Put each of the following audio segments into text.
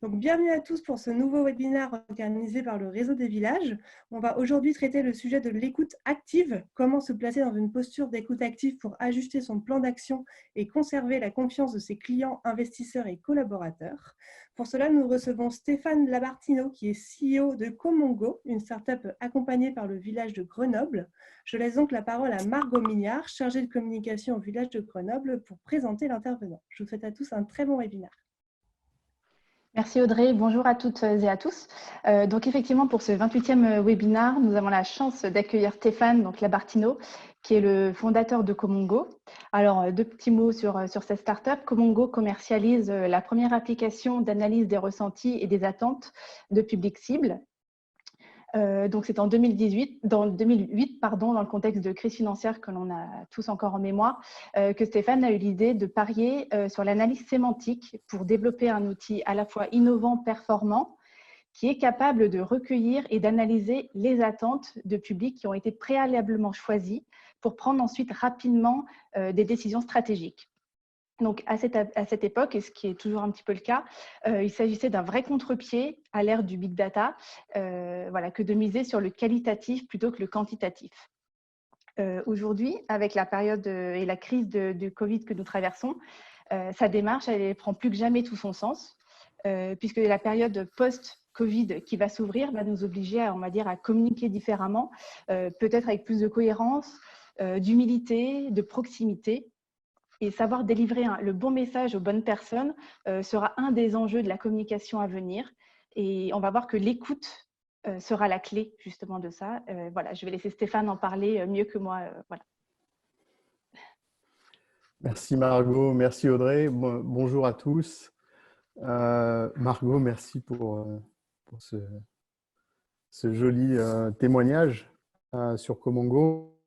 Donc, bienvenue à tous pour ce nouveau webinaire organisé par le Réseau des villages. On va aujourd'hui traiter le sujet de l'écoute active, comment se placer dans une posture d'écoute active pour ajuster son plan d'action et conserver la confiance de ses clients, investisseurs et collaborateurs. Pour cela, nous recevons Stéphane Labartino, qui est CEO de Comongo, une start-up accompagnée par le village de Grenoble. Je laisse donc la parole à Margot Mignard, chargée de communication au village de Grenoble, pour présenter l'intervenant. Je vous souhaite à tous un très bon webinaire. Merci Audrey, bonjour à toutes et à tous. Donc effectivement, pour ce 28e webinaire, nous avons la chance d'accueillir Stéphane Labartino, qui est le fondateur de Comongo. Alors, deux petits mots sur cette startup. Comongo commercialise la première application d'analyse des ressentis et des attentes de public cible. Donc, c'est en 2008, dans le contexte de crise financière que l'on a tous encore en mémoire, que Stéphane a eu l'idée de parier sur l'analyse sémantique pour développer un outil à la fois innovant, performant, qui est capable de recueillir et d'analyser les attentes de publics qui ont été préalablement choisis pour prendre ensuite rapidement des décisions stratégiques. Donc, à cette époque, et ce qui est toujours un petit peu le cas, il s'agissait d'un vrai contre-pied à l'ère du big data, que de miser sur le qualitatif plutôt que le quantitatif. Aujourd'hui, avec la période et la crise de Covid que nous traversons, sa démarche, elle prend plus que jamais tout son sens, puisque la période post-Covid qui va s'ouvrir va nous obliger à communiquer différemment, peut-être avec plus de cohérence, d'humilité, de proximité. Et savoir délivrer le bon message aux bonnes personnes sera un des enjeux de la communication à venir. Et on va voir que l'écoute sera la clé justement de ça. Je vais laisser Stéphane en parler mieux que moi. Merci Margot, merci Audrey. Bonjour à tous. Margot, merci pour ce joli témoignage sur Comongo.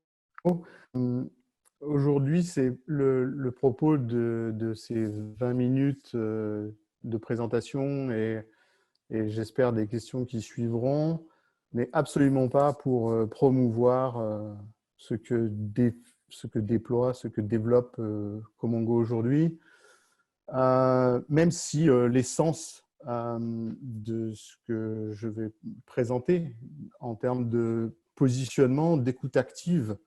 Aujourd'hui, c'est le propos de ces 20 minutes de présentation et j'espère des questions qui suivront, mais absolument pas pour promouvoir ce que déploie, ce que développe Comongo aujourd'hui, même si l'essence de ce que je vais présenter en termes de positionnement, d'écoute active,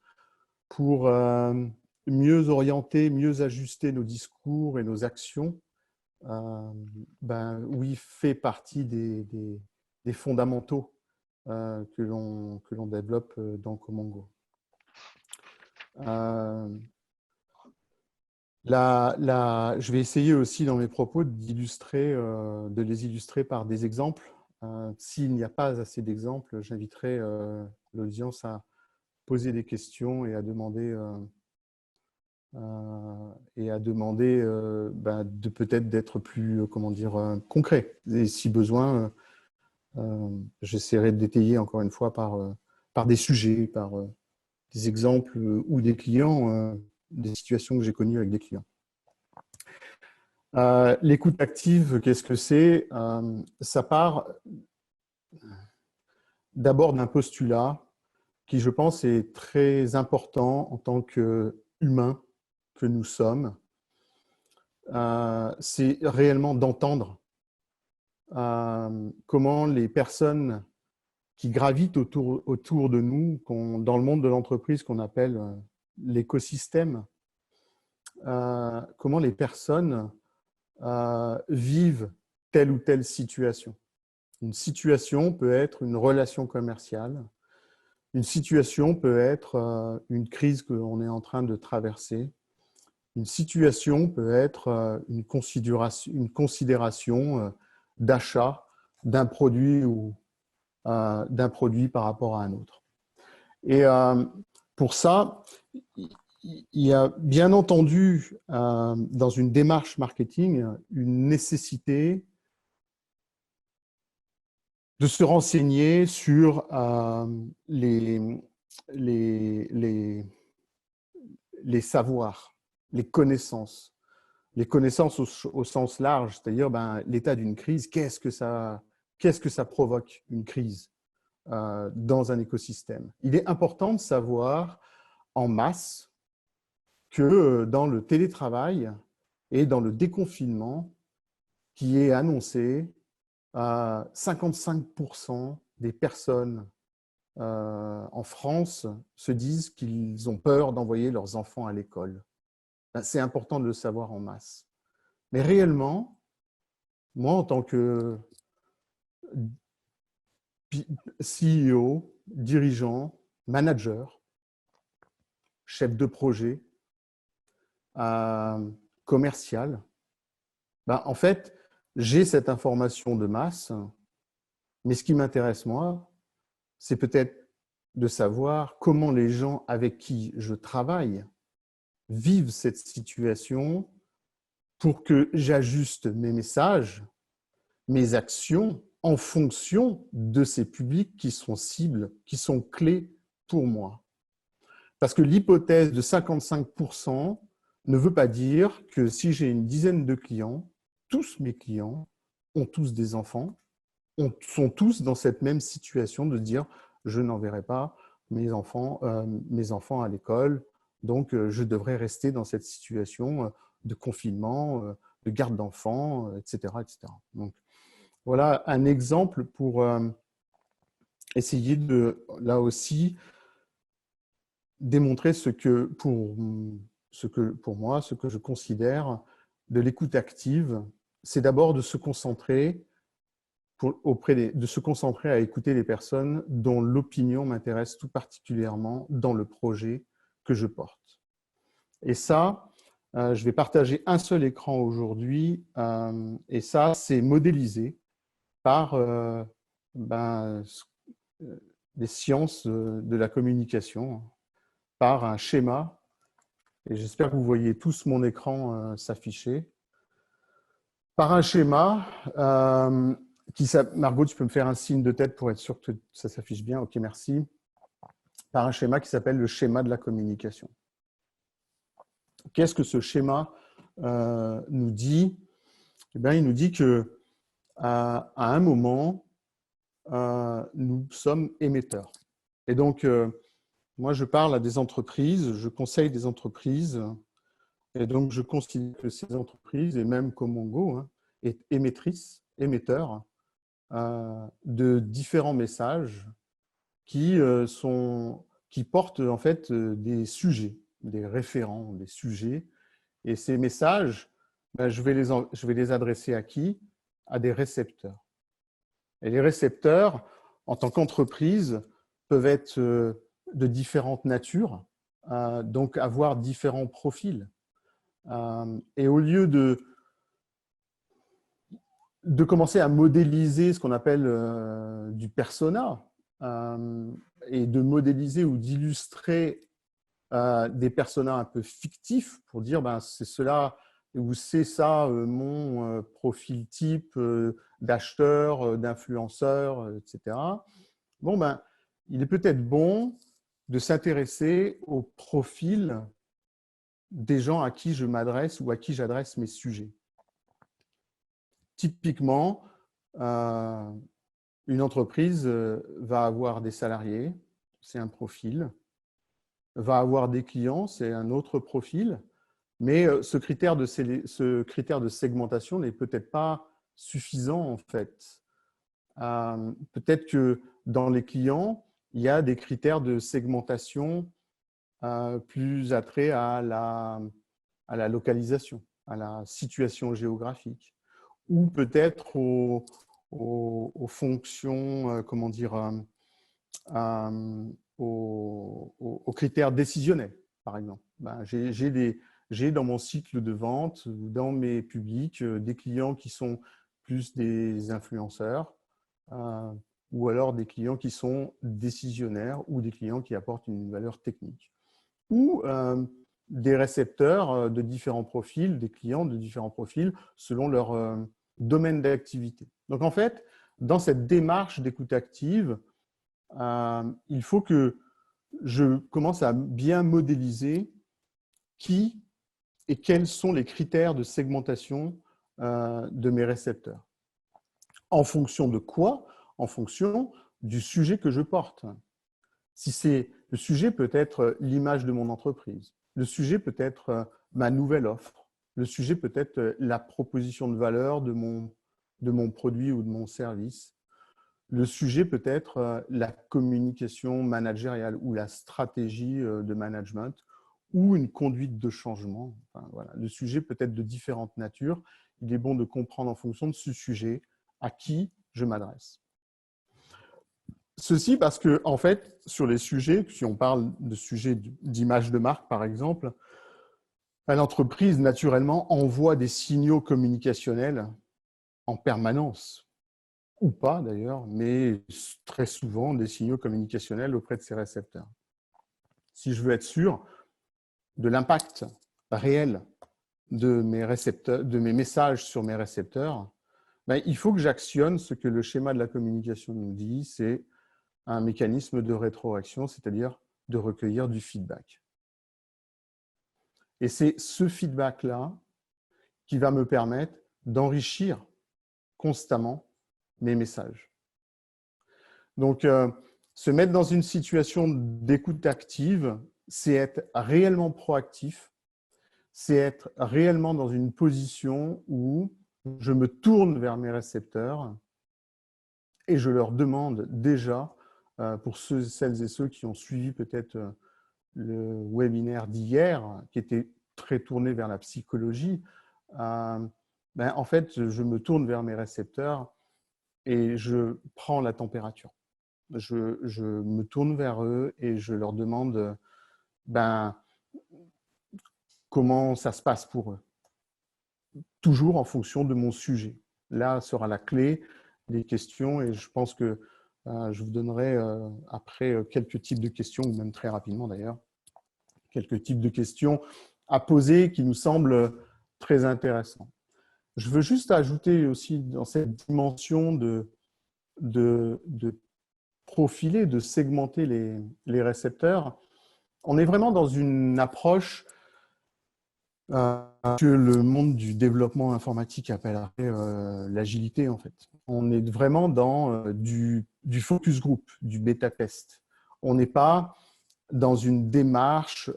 pour mieux orienter, mieux ajuster nos discours et nos actions, oui, fait partie des fondamentaux que l'on développe dans Comongo. Je vais essayer aussi dans mes propos de les illustrer par des exemples. S'il n'y a pas assez d'exemples, j'inviterai l'audience à poser des questions et à demander de peut-être d'être plus concret. Et si besoin, j'essaierai de détailler encore une fois par des sujets, par des exemples ou des clients, des situations que j'ai connues avec des clients. L'écoute active, qu'est-ce que c'est? Ça part d'abord d'un postulat qui, je pense, est très important en tant qu'humain que nous sommes. C'est réellement d'entendre comment les personnes qui gravitent autour de nous, dans le monde de l'entreprise qu'on appelle l'écosystème, comment les personnes vivent telle ou telle situation. Une situation peut être une relation commerciale, une situation peut être une crise qu'on est en train de traverser, une situation peut être une considération d'achat d'un produit ou d'un produit par rapport à un autre. Et pour ça, il y a bien entendu dans une démarche marketing une nécessité de se renseigner sur les savoirs, les connaissances au sens large, c'est-à-dire l'état d'une crise, qu'est-ce que ça provoque une crise dans un écosystème. Il est important de savoir en masse que dans le télétravail et dans le déconfinement qui est annoncé, 55% des personnes en France se disent qu'ils ont peur d'envoyer leurs enfants à l'école. C'est important de le savoir en masse. Mais réellement, moi, en tant que CEO, dirigeant, manager, chef de projet, commercial, en fait, j'ai cette information de masse, mais ce qui m'intéresse, moi, c'est peut-être de savoir comment les gens avec qui je travaille vivent cette situation pour que j'ajuste mes messages, mes actions en fonction de ces publics qui sont cibles, qui sont clés pour moi. Parce que l'hypothèse de 55% ne veut pas dire que si j'ai une dizaine de clients, tous mes clients ont tous des enfants, sont tous dans cette même situation de dire je n'enverrai pas mes enfants à l'école, donc je devrais rester dans cette situation de confinement, de garde d'enfants, etc., etc. Donc, voilà un exemple pour essayer de, là aussi, démontrer ce que pour moi, ce que je considère de l'écoute active, c'est d'abord de se concentrer de se concentrer à écouter les personnes dont l'opinion m'intéresse tout particulièrement dans le projet que je porte. Et ça, je vais partager un seul écran aujourd'hui, et ça, c'est modélisé par les sciences de la communication, par un schéma. Et j'espère que vous voyez tous mon écran s'afficher. Par un schéma Margot, tu peux me faire un signe de tête pour être sûr que ça s'affiche bien. Ok, merci. Par un schéma qui s'appelle le schéma de la communication. Qu'est-ce que ce schéma nous dit? Eh bien, il nous dit que à un moment, nous sommes émetteurs. Et donc, moi, je parle à des entreprises, je conseille des entreprises, et donc je considère que ces entreprises, et même Comongo, est émetteur de différents messages qui portent en fait des sujets, des référents, des sujets. Et ces messages, je vais les adresser à qui? À des récepteurs. Et les récepteurs, en tant qu'entreprise, peuvent être de différentes natures, donc avoir différents profils. Et au lieu de commencer à modéliser ce qu'on appelle du persona et de modéliser ou d'illustrer des personas un peu fictifs pour dire c'est cela ou c'est ça mon profil type d'acheteur, d'influenceur, etc. Bon, il est peut-être bon de s'intéresser au profil des gens à qui je m'adresse ou à qui j'adresse mes sujets. Typiquement, une entreprise va avoir des salariés, c'est un profil, va avoir des clients, c'est un autre profil, mais ce critère de segmentation n'est peut-être pas suffisant en fait. Peut-être que dans les clients, il y a des critères de segmentation plus attraits à la localisation, à la situation géographique, ou peut-être aux fonctions, comment dire, aux critères décisionnels, par exemple. J'ai dans mon cycle de vente, dans mes publics, des clients qui sont plus des influenceurs, ou alors des clients qui sont décisionnaires ou des clients qui apportent une valeur technique. Ou des récepteurs de différents profils, des clients de différents profils selon leur domaine d'activité. Donc en fait, dans cette démarche d'écoute active, il faut que je commence à bien modéliser qui et quels sont les critères de segmentation de mes récepteurs. En fonction de quoi? En fonction du sujet que je porte. Si c'est le sujet peut être l'image de mon entreprise, le sujet peut être ma nouvelle offre, le sujet peut être la proposition de valeur de de mon produit ou de mon service. Le sujet peut être la communication managériale ou la stratégie de management ou une conduite de changement. Enfin, voilà. Le sujet peut être de différentes natures. Il est bon de comprendre en fonction de ce sujet à qui je m'adresse. Ceci parce que, en fait, sur les sujets, si on parle de sujets d'image de marque, par exemple, l'entreprise, naturellement, envoie des signaux communicationnels en permanence, ou pas d'ailleurs, mais très souvent des signaux communicationnels auprès de ses récepteurs. Si je veux être sûr de l'impact réel de mes récepteurs, de mes messages sur mes récepteurs, ben, il faut que j'actionne ce que le schéma de la communication nous dit, c'est un mécanisme de rétroaction, c'est-à-dire de recueillir du feedback. Et c'est ce feedback-là qui va me permettre d'enrichir constamment mes messages. Donc, se mettre dans une situation d'écoute active, c'est être réellement proactif, c'est être réellement dans une position où je me tourne vers mes récepteurs et je leur demande déjà, pour celles et ceux qui ont suivi peut-être le webinaire d'hier, qui était très tourné vers la psychologie, en fait, je me tourne vers mes récepteurs et je prends la température. Je me tourne vers eux et je leur demande comment ça se passe pour eux. Toujours en fonction de mon sujet. Là sera la clé des questions et je pense que je vous donnerai après quelques types de questions, ou même très rapidement d'ailleurs, quelques types de questions à poser qui nous semblent très intéressants. Je veux juste ajouter aussi dans cette dimension de profiler, de segmenter les récepteurs. On est vraiment dans une approche que le monde du développement informatique appellerait l'agilité, en fait. On est vraiment dans du focus group, du bêta-test. On n'est pas dans une démarche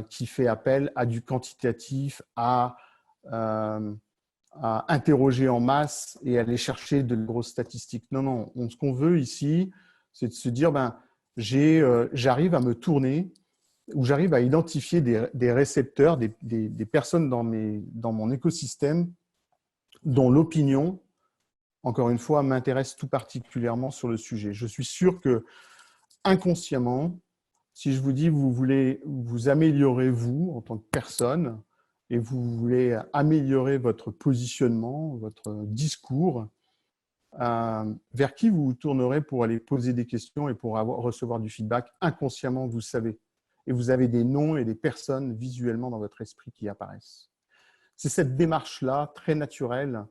qui fait appel à du quantitatif, à interroger en masse et aller chercher de grosses statistiques. Non, non. Ce qu'on veut ici, c'est de se dire, j'arrive à me tourner, ou j'arrive à identifier des récepteurs, des personnes dans mon écosystème dont l'opinion, encore une fois, m'intéresse tout particulièrement sur le sujet. Je suis sûr que inconsciemment, si je vous dis vous voulez vous améliorer vous en tant que personne et vous voulez améliorer votre positionnement, votre discours, vers qui vous vous tournerez pour aller poser des questions et pour recevoir du feedback, inconsciemment, vous savez. Et vous avez des noms et des personnes visuellement dans votre esprit qui apparaissent. C'est cette démarche-là, très naturelle,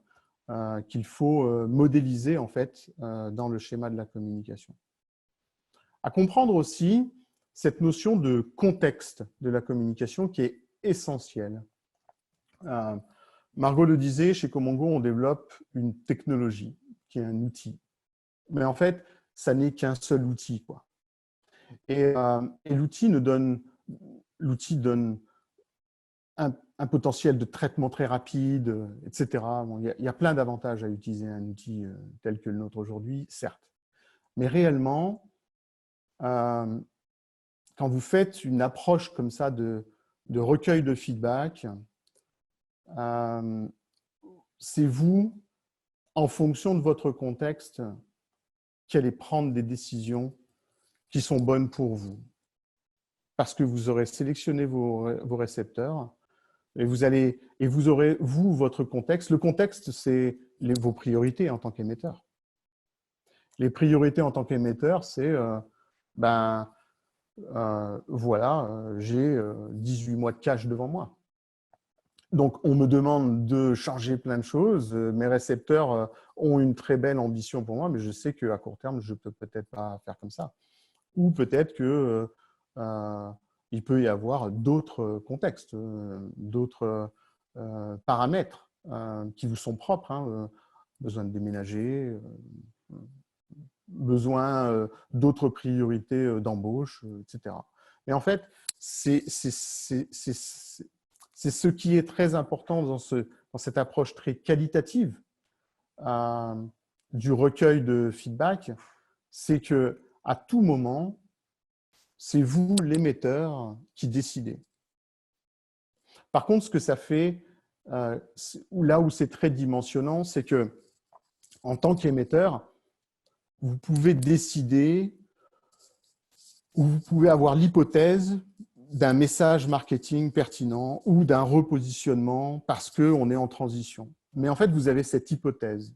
qu'il faut modéliser en fait dans le schéma de la communication. À comprendre aussi cette notion de contexte de la communication qui est essentielle. Margot le disait, chez Comongo, on développe une technologie qui est un outil. Mais en fait, ça n'est qu'un seul outil, quoi. Et l'outil donne un potentiel de traitement très rapide, etc. Bon, il y a plein d'avantages à utiliser un outil tel que le nôtre aujourd'hui, certes. Mais réellement, quand vous faites une approche comme ça de recueil de feedback, c'est vous, en fonction de votre contexte, qui allez prendre des décisions qui sont bonnes pour vous. Parce que vous aurez sélectionné vos récepteurs et vous aurez, vous, votre contexte. Le contexte, c'est vos priorités en tant qu'émetteur. Les priorités en tant qu'émetteur, c'est j'ai 18 mois de cash devant moi. Donc, on me demande de changer plein de choses. Mes récepteurs ont une très belle ambition pour moi, mais je sais qu'à court terme, je ne peux peut-être pas faire comme ça. Ou peut-être qu'il peut y avoir d'autres contextes, d'autres paramètres qui vous sont propres. Hein, besoin de déménager, besoin d'autres priorités d'embauche, etc. Mais en fait, c'est ce qui est très important dans cette approche très qualitative du recueil de feedback, c'est que à tout moment, c'est vous, l'émetteur, qui décidez. Par contre, ce que ça fait, là où c'est très dimensionnant, c'est que en tant qu'émetteur, vous pouvez décider ou vous pouvez avoir l'hypothèse d'un message marketing pertinent ou d'un repositionnement parce qu'on est en transition. Mais en fait, vous avez cette hypothèse.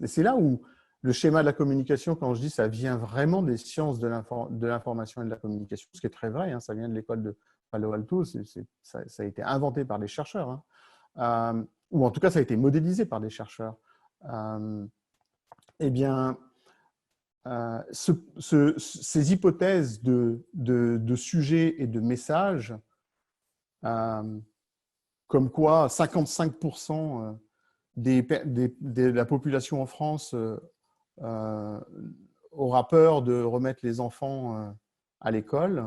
Et c'est là où le schéma de la communication, quand je dis ça vient vraiment des sciences de l'information et de la communication, ce qui est très vrai, hein, ça vient de l'école de Palo Alto, ça a été inventé par des chercheurs, hein, ou en tout cas, ça a été modélisé par des chercheurs. Eh bien, ces hypothèses de sujets et de messages, comme quoi 55% de la population en France aura peur de remettre les enfants à l'école,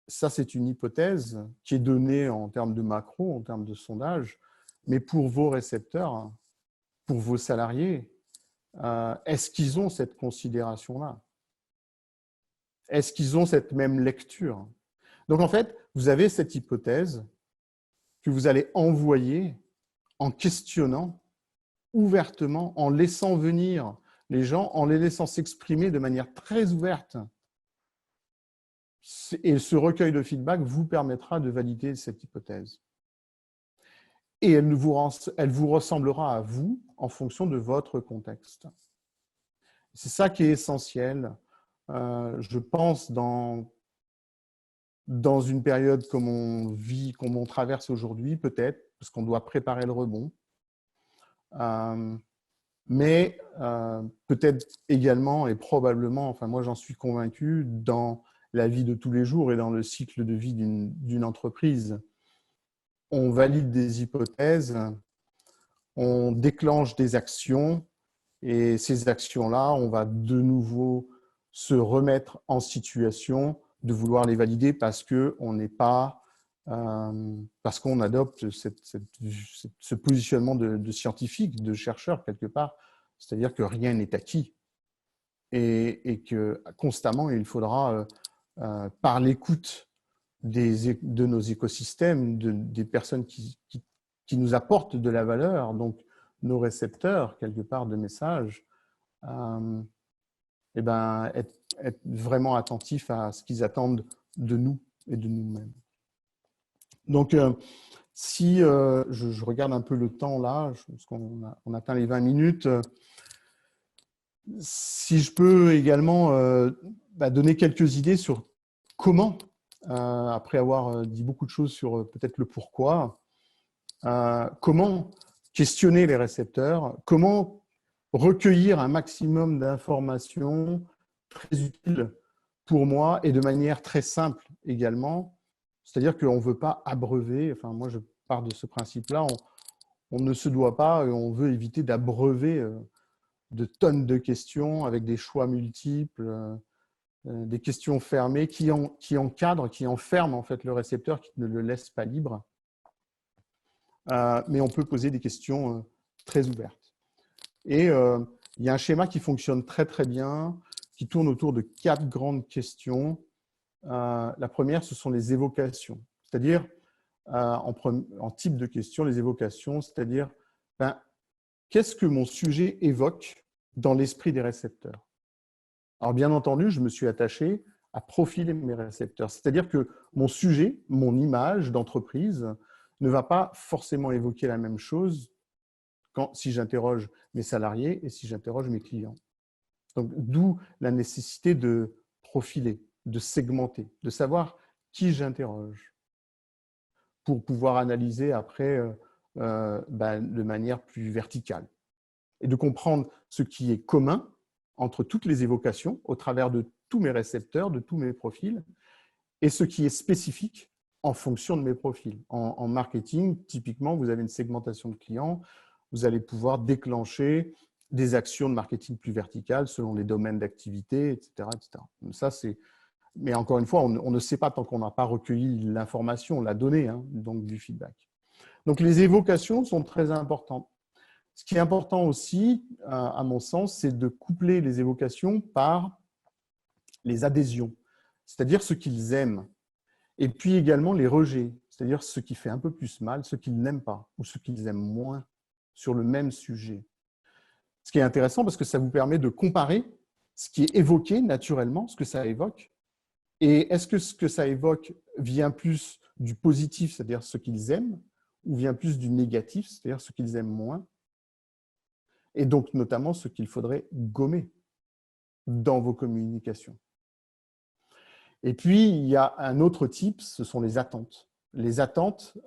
ça c'est une hypothèse qui est donnée en termes de macro, en termes de sondage, mais pour vos récepteurs, pour vos salariés, est-ce qu'ils ont cette considération-là? Est-ce qu'ils ont cette même lecture? Donc, en fait, vous avez cette hypothèse que vous allez envoyer en questionnant ouvertement, en laissant venir les gens, en les laissant s'exprimer de manière très ouverte. Et ce recueil de feedback vous permettra de valider cette hypothèse. Et elle vous ressemblera à vous en fonction de votre contexte. C'est ça qui est essentiel, je pense, dans une période comme on vit, comme on traverse aujourd'hui, peut-être, parce qu'on doit préparer le rebond. Mais peut-être également et probablement, enfin moi j'en suis convaincu, dans la vie de tous les jours et dans le cycle de vie d'une entreprise, on valide des hypothèses, on déclenche des actions et ces actions-là, on va de nouveau se remettre en situation de vouloir les valider parce qu'on n'est pas, parce qu'on adopte ce positionnement de scientifique, de chercheur quelque part, c'est-à-dire que rien n'est acquis et que constamment il faudra, par l'écoute de nos écosystèmes, des personnes qui nous apportent de la valeur, donc nos récepteurs quelque part de messages, et ben, être vraiment attentif à ce qu'ils attendent de nous et de nous-mêmes. Donc, si je regarde un peu le temps là, parce qu'on atteint les 20 minutes, si je peux également donner quelques idées sur comment, après avoir dit beaucoup de choses sur peut-être le pourquoi, comment questionner les récepteurs, comment recueillir un maximum d'informations très utiles pour moi et de manière très simple également. C'est-à-dire qu'on ne veut pas abreuver, enfin moi je pars de ce principe-là, on ne se doit pas, on veut éviter d'abreuver de tonnes de questions avec des choix multiples, des questions fermées qui encadrent, qui enferment en fait le récepteur, qui ne le laisse pas libre. Mais on peut poser des questions très ouvertes. Et il y a un schéma qui fonctionne très très bien, qui tourne autour de 4 grandes questions. La première, ce sont les évocations, c'est-à-dire en type de question, les évocations, c'est-à-dire qu'est-ce que mon sujet évoque dans l'esprit des récepteurs? Alors bien entendu, je me suis attaché à profiler mes récepteurs, c'est-à-dire que mon sujet, mon image d'entreprise ne va pas forcément évoquer la même chose si j'interroge mes salariés et si j'interroge mes clients. Donc, d'où la nécessité de profiler, de segmenter, de savoir qui j'interroge pour pouvoir analyser après de manière plus verticale et de comprendre ce qui est commun entre toutes les évocations au travers de tous mes récepteurs, de tous mes profils et ce qui est spécifique en fonction de mes profils. En marketing, typiquement, vous avez une segmentation de clients, vous allez pouvoir déclencher des actions de marketing plus verticales selon les domaines d'activité, etc., etc. Ça, mais encore une fois, on ne sait pas tant qu'on n'a pas recueilli l'information, la donnée, hein, donc du feedback. Donc, les évocations sont très importantes. Ce qui est important aussi, à mon sens, c'est de coupler les évocations par les adhésions, c'est-à-dire ce qu'ils aiment, et puis également les rejets, c'est-à-dire ce qui fait un peu plus mal, ce qu'ils n'aiment pas ou ce qu'ils aiment moins sur le même sujet. Ce qui est intéressant parce que ça vous permet de comparer ce qui est évoqué naturellement, ce que ça évoque, et est-ce que ce que ça évoque vient plus du positif, c'est-à-dire ce qu'ils aiment, ou vient plus du négatif, c'est-à-dire ce qu'ils aiment moins, et donc notamment ce qu'il faudrait gommer dans vos communications. Et puis, il y a un autre type, ce sont les attentes. Les attentes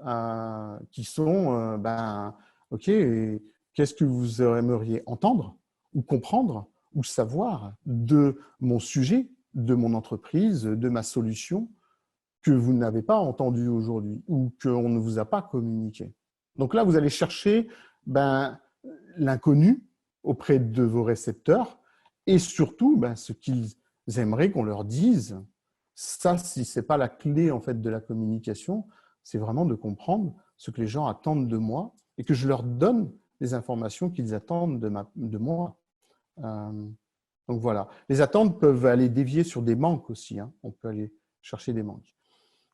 qui sont, OK, qu'est-ce que vous aimeriez entendre ou comprendre ou savoir de mon sujet, de mon entreprise, de ma solution que vous n'avez pas entendu aujourd'hui ou qu'on ne vous a pas communiqué. Donc là, vous allez chercher l'inconnu auprès de vos récepteurs et surtout ce qu'ils aimeraient qu'on leur dise. Ça, si ce n'est pas la clé en fait, de la communication, c'est vraiment de comprendre ce que les gens attendent de moi et que je leur donne les informations qu'ils attendent de moi. Donc voilà. Les attentes peuvent aller dévier sur des manques aussi. Hein. On peut aller chercher des manques.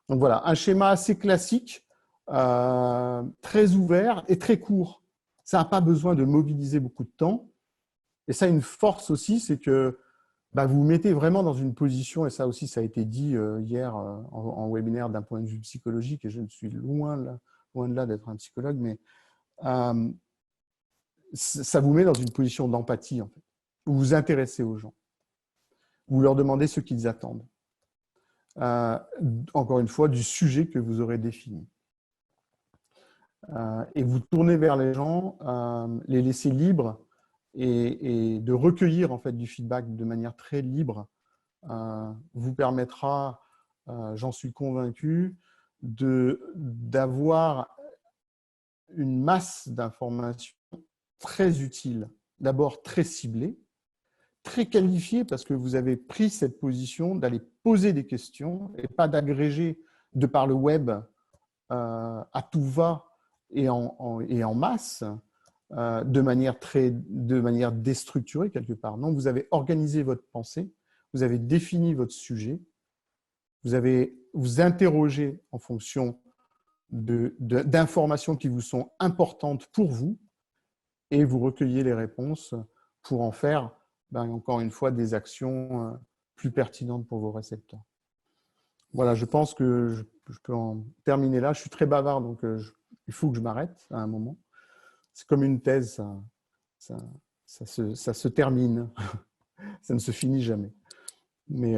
Donc voilà, un schéma assez classique, très ouvert et très court. Ça n'a pas besoin de mobiliser beaucoup de temps. Et ça a une force aussi, c'est que vous vous mettez vraiment dans une position, et ça aussi ça a été dit hier en webinaire d'un point de vue psychologique, et je ne suis loin de là d'être un psychologue, mais ça vous met dans une position d'empathie en fait. Vous vous intéressez aux gens. Vous leur demandez ce qu'ils attendent. Encore une fois, du sujet que vous aurez défini. Et vous tournez vers les gens, les laisser libres et de recueillir en fait, du feedback de manière très libre vous permettra, j'en suis convaincu, d'avoir une masse d'informations très utiles, d'abord très ciblées, très qualifiées parce que vous avez pris cette position d'aller poser des questions et pas d'agréger de par le web à tout va et en masse de manière déstructurée quelque part. Non, vous avez organisé votre pensée, vous avez défini votre sujet, vous avez vous interrogé en fonction d'informations qui vous sont importantes pour vous et vous recueillez les réponses pour en faire, encore une fois, des actions plus pertinentes pour vos récepteurs. Voilà, je pense que je peux en terminer là. Je suis très bavard, donc il faut que je m'arrête à un moment. C'est comme une thèse, ça se termine. Ça ne se finit jamais. Mais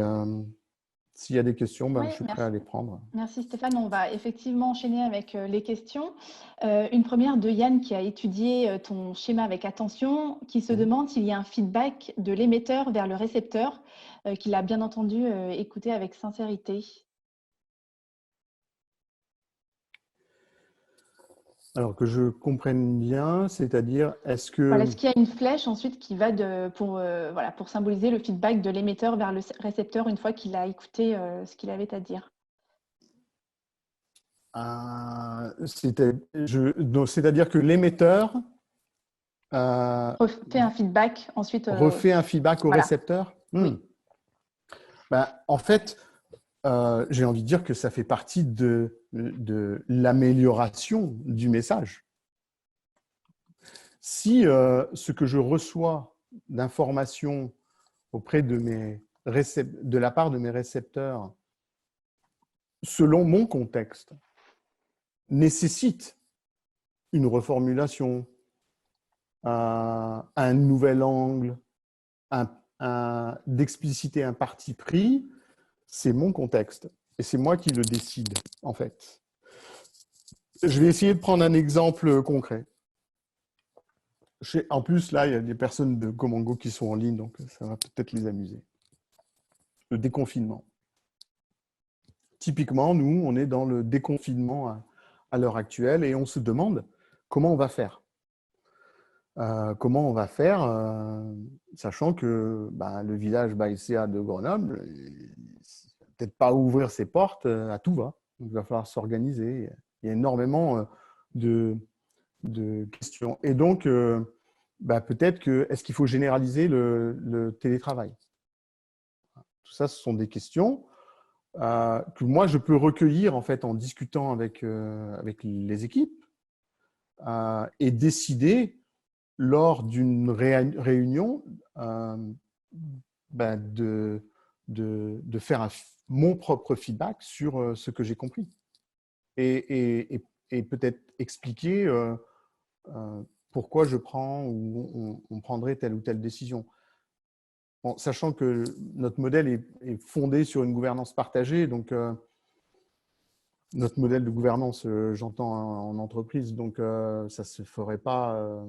s'il y a des questions, je suis prêt à les prendre. Merci Stéphane. On va effectivement enchaîner avec les questions. Une première de Yann qui a étudié ton schéma avec attention, qui se demande s'il y a un feedback de l'émetteur vers le récepteur, qu'il a bien entendu écouter avec sincérité. Alors que je comprenne bien, c'est-à-dire, est-ce que… Voilà, est-ce qu'il y a une flèche ensuite qui va pour symboliser le feedback de l'émetteur vers le récepteur une fois qu'il a écouté ce qu'il avait à dire? C'est-à-dire que l'émetteur refait un feedback ensuite. Refait un feedback au récepteur. Oui. En fait, j'ai envie de dire que ça fait partie de l'amélioration du message. Si ce que je reçois d'informations auprès de la part de mes récepteurs, selon mon contexte, nécessite une reformulation, un nouvel angle, d'expliciter un parti pris, c'est mon contexte et c'est moi qui le décide en fait. Je vais essayer de prendre un exemple concret. En plus, là, il y a des personnes de Comongo qui sont en ligne, donc ça va peut-être les amuser. Le déconfinement. Typiquement, nous, on est dans le déconfinement à l'heure actuelle et on se demande comment on va faire. Comment on va faire, sachant que le village Baïséa de Grenoble, peut-être pas ouvrir ses portes à tout va. Donc, il va falloir s'organiser. Il y a énormément de de questions. Et donc, peut-être que, est-ce qu'il faut généraliser le télétravail? Tout ça, ce sont des questions que moi, je peux recueillir en fait en discutant avec les équipes et décider lors d'une réunion de faire mon propre feedback sur ce que j'ai compris et peut-être expliquer pourquoi je prends ou on prendrait telle ou telle décision. Bon, sachant que notre modèle est fondé sur une gouvernance partagée, donc notre modèle de gouvernance, j'entends en entreprise, donc ça ne se ferait pas,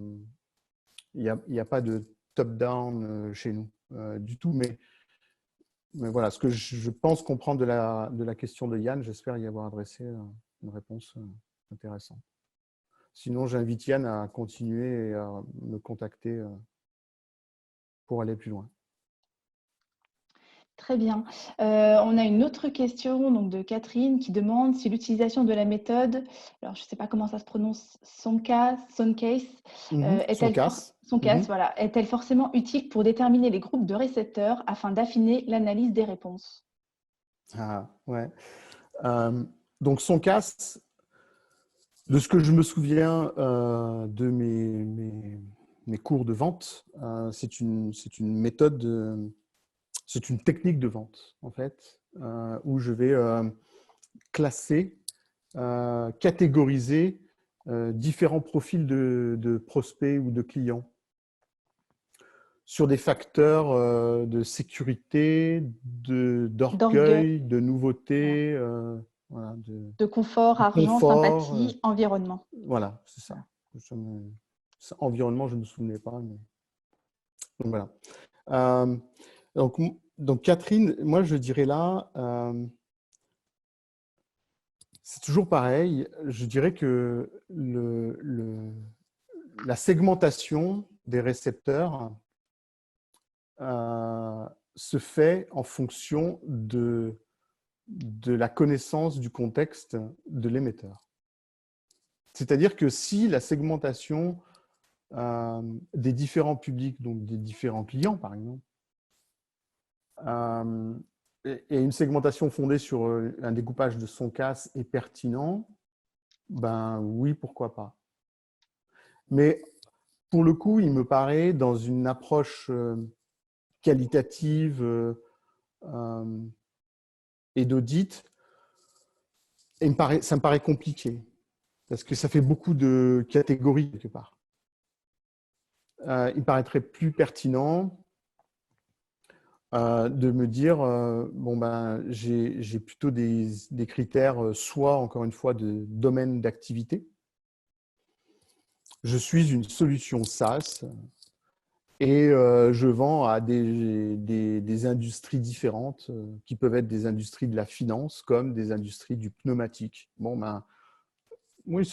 il n'y a pas de top-down chez nous du tout, mais voilà, ce que je pense comprendre de la question de Yann, j'espère y avoir adressé une réponse intéressante. Sinon, j'invite Yann à continuer et à me contacter pour aller plus loin. Très bien. On a une autre question donc, de Catherine qui demande si l'utilisation de la méthode, alors je ne sais pas comment ça se prononce, Soncase, voilà, est-elle forcément utile pour déterminer les groupes de récepteurs afin d'affiner l'analyse des réponses? Ah, ouais. Donc, Soncase, de ce que je me souviens de mes cours de vente, c'est une méthode, c'est une technique de vente, en fait, où je vais classer, catégoriser différents profils de prospects ou de clients sur des facteurs de sécurité, d'orgueil, de nouveauté, voilà, de confort, de argent, confort, sympathie, environnement. Voilà, c'est ça. Environnement, je ne me souvenais pas. Mais... Donc, voilà. Donc, Catherine, moi, je dirais là, c'est toujours pareil. Je dirais que la segmentation des récepteurs se fait en fonction de la connaissance du contexte de l'émetteur. C'est-à-dire que si la segmentation des différents publics, donc des différents clients, par exemple, et une segmentation fondée sur un découpage de son casse est pertinent, ben oui, pourquoi pas. Mais pour le coup, il me paraît, dans une approche qualitative et d'audit, ça me paraît compliqué, parce que ça fait beaucoup de catégories quelque part. Il paraîtrait plus pertinent de me dire, bon ben, j'ai plutôt des critères, soit encore une fois de domaine d'activité. Je suis une solution SaaS et je vends à des industries différentes qui peuvent être des industries de la finance comme des industries du pneumatique. Bon ben, oui,